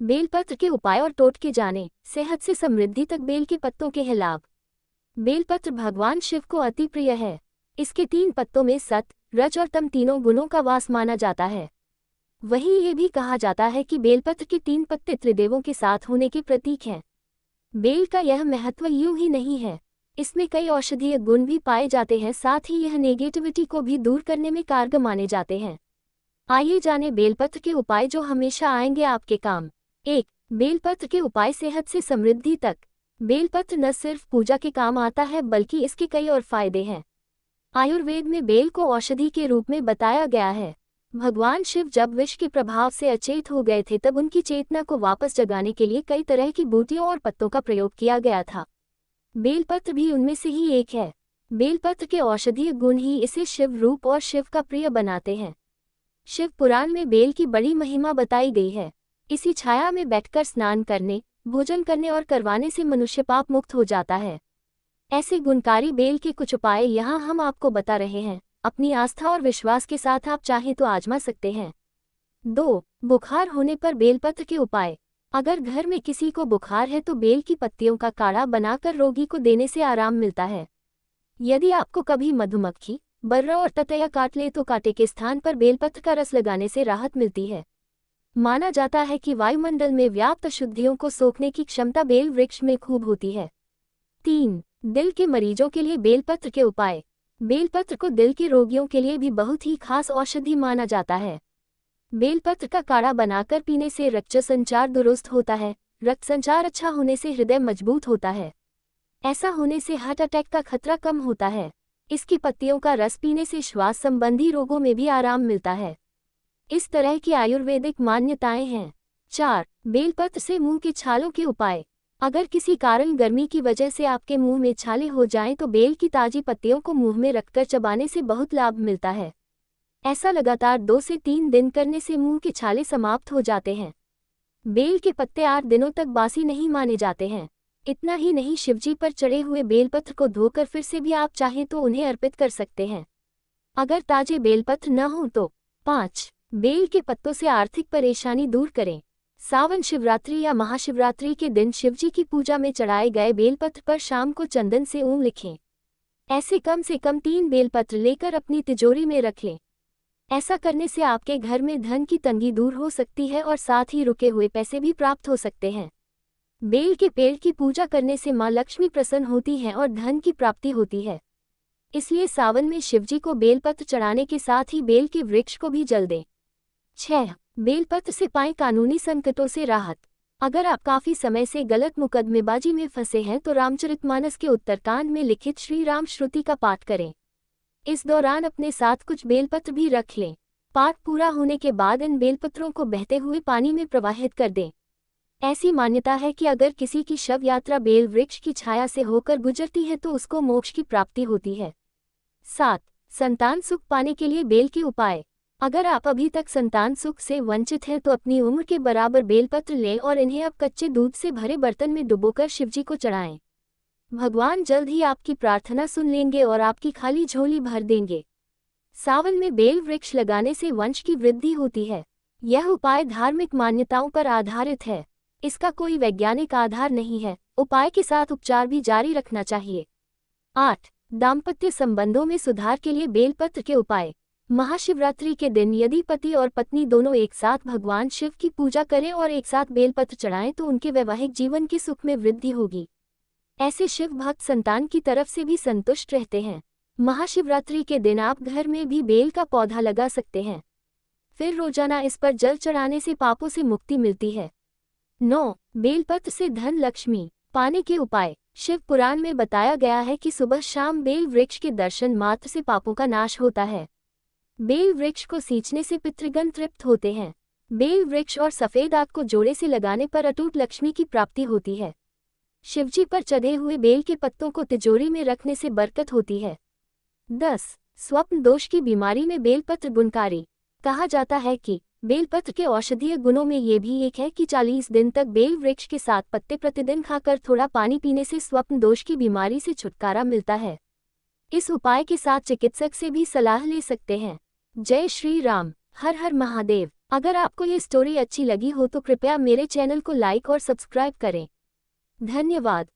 बेलपत्र के उपाय और टोटके जाने। सेहत से समृद्धि तक बेल के पत्तों के हैं लाभ। बेलपत्र भगवान शिव को अति प्रिय है। इसके 3 पत्तों में सत, रज और तम तीनों गुणों का वास माना जाता है। वहीं ये भी कहा जाता है कि बेलपत्र के 3 पत्ते त्रिदेवों के साथ होने के प्रतीक हैं। बेल का यह महत्व यूं ही नहीं है, इसमें कई औषधीय गुण भी पाए जाते हैं, साथ ही यह नेगेटिविटी को भी दूर करने में कारगर माने जाते हैं। आइए जाने बेलपत्र के उपाय जो हमेशा आएंगे आपके काम। 1. बेलपत्र के उपाय सेहत से समृद्धि तक। बेलपत्र न सिर्फ पूजा के काम आता है बल्कि इसके कई और फायदे हैं। आयुर्वेद में बेल को औषधि के रूप में बताया गया है। भगवान शिव जब विष के प्रभाव से अचेत हो गए थे तब उनकी चेतना को वापस जगाने के लिए कई तरह की बूटियों और पत्तों का प्रयोग किया गया था। बेलपत्र भी उनमें से ही एक है। बेलपत्र के औषधीय गुण ही इसे शिव रूप और शिव का प्रिय बनाते हैं। शिव पुराण में बेल की बड़ी महिमा बताई गई है। इसी छाया में बैठकर स्नान करने, भोजन करने और करवाने से मनुष्य पाप मुक्त हो जाता है। ऐसे गुणकारी बेल के कुछ उपाय यहाँ हम आपको बता रहे हैं। अपनी आस्था और विश्वास के साथ आप चाहें तो आजमा सकते हैं। 2. बुखार होने पर बेलपत्र के उपाय। अगर घर में किसी को बुखार है तो बेल की पत्तियों का काढ़ा बनाकर रोगी को देने से आराम मिलता है। यदि आपको कभी मधुमक्खी, बर्रा और ततैया काट ले तो कांटे के स्थान पर बेलपत्र का रस लगाने से राहत मिलती है। माना जाता है कि वायुमंडल में व्याप्त अशुद्धियों को सोखने की क्षमता बेल वृक्ष में खूब होती है। 3. दिल के मरीजों के लिए बेलपत्र के उपाय। बेलपत्र को दिल के रोगियों के लिए भी बहुत ही खास औषधि माना जाता है। बेलपत्र का काढ़ा बनाकर पीने से रक्त संचार दुरुस्त होता है। रक्त संचार अच्छा होने से हृदय मजबूत होता है। ऐसा होने से हार्ट अटैक का खतरा कम होता है। इसकी पत्तियों का रस पीने से श्वास संबंधी रोगों में भी आराम मिलता है। इस तरह की आयुर्वेदिक मान्यताएं हैं। 4. बेलपत्र से मुंह के छालों के उपाय। अगर किसी कारण गर्मी की वजह से आपके मुंह में छाले हो जाएं तो बेल की ताजी पत्तियों को मुंह में रखकर चबाने से बहुत लाभ मिलता है। ऐसा लगातार 2 से 3 दिन करने से मुंह के छाले समाप्त हो जाते हैं। बेल के पत्ते 8 दिनों तक बासी नहीं माने जाते हैं। इतना ही नहीं, शिवजी पर चढ़े हुए बेलपत्र को धोकर फिर से भी आप चाहें तो उन्हें अर्पित कर सकते हैं, अगर ताजे बेलपत्र न हो तो। 5. बेल के पत्तों से आर्थिक परेशानी दूर करें। सावन शिवरात्रि या महाशिवरात्रि के दिन शिवजी की पूजा में चढ़ाए गए बेलपत्र पर शाम को चंदन से ओम लिखें। ऐसे कम से कम 3 बेलपत्र लेकर अपनी तिजोरी में रख लें। ऐसा करने से आपके घर में धन की तंगी दूर हो सकती है और साथ ही रुके हुए पैसे भी प्राप्त हो सकते हैं। बेल के पेड़ की पूजा करने से मां लक्ष्मी प्रसन्न होती है और धन की प्राप्ति होती है। इसलिए सावन में शिवजी को बेलपत्र चढ़ाने के साथ ही बेल के वृक्ष को भी जल दें। 6. बेलपत्र से पाएं कानूनी संकटों से राहत। अगर आप काफी समय से गलत मुकदमेबाजी में फंसे हैं तो रामचरितमानस के उत्तरकांड में लिखित श्री राम श्रुति का पाठ करें। इस दौरान अपने साथ कुछ बेलपत्र भी रख लें। पाठ पूरा होने के बाद इन बेलपत्रों को बहते हुए पानी में प्रवाहित कर दें। ऐसी मान्यता है कि अगर किसी की शव यात्रा बेल वृक्ष की छाया से होकर गुजरती है तो उसको मोक्ष की प्राप्ति होती है। 7. संतान सुख पाने के लिए बेल के उपाय। अगर आप अभी तक संतान सुख से वंचित हैं तो अपनी उम्र के बराबर बेलपत्र लें और इन्हें अब कच्चे दूध से भरे बर्तन में डुबोकर शिवजी को चढ़ाएं। भगवान जल्द ही आपकी प्रार्थना सुन लेंगे और आपकी खाली झोली भर देंगे। सावन में बेल वृक्ष लगाने से वंश की वृद्धि होती है। यह उपाय धार्मिक मान्यताओं पर आधारित है। इसका कोई वैज्ञानिक आधार नहीं है। उपाय के साथ उपचार भी जारी रखना चाहिए। 8. दाम्पत्य संबंधों में सुधार के लिए बेलपत्र के उपाय। महाशिवरात्रि के दिन यदि पति और पत्नी दोनों एक साथ भगवान शिव की पूजा करें और एक साथ बेलपत्र चढ़ाएं तो उनके वैवाहिक जीवन के सुख में वृद्धि होगी। ऐसे शिव भक्त संतान की तरफ से भी संतुष्ट रहते हैं। महाशिवरात्रि के दिन आप घर में भी बेल का पौधा लगा सकते हैं। फिर रोजाना इस पर जल चढ़ाने से पापों से मुक्ति मिलती है। 9. बेलपत्र से धन लक्ष्मी पाने के उपाय। शिव पुराण में बताया गया है कि सुबह शाम बेल वृक्ष के दर्शन मात्र से पापों का नाश होता है। बेल वृक्ष को सींचने से पितृगण तृप्त होते हैं। बेल वृक्ष और सफेद आग को जोड़े से लगाने पर अटूट लक्ष्मी की प्राप्ति होती है। शिवजी पर चढ़े हुए बेल के पत्तों को तिजोरी में रखने से बरकत होती है। 10. स्वप्न दोष की बीमारी में बेलपत्र गुणकारी। कहा जाता है कि बेलपत्र के औषधीय गुणों में ये भी एक है कि 40 दिन तक बेल वृक्ष के 7 पत्ते प्रतिदिन खाकर थोड़ा पानी पीने से स्वप्न दोष की बीमारी से छुटकारा मिलता है। इस उपाय के साथ चिकित्सक से भी सलाह ले सकते हैं। जय श्री राम। हर हर महादेव। अगर आपको ये स्टोरी अच्छी लगी हो तो कृपया मेरे चैनल को लाइक और सब्सक्राइब करें। धन्यवाद।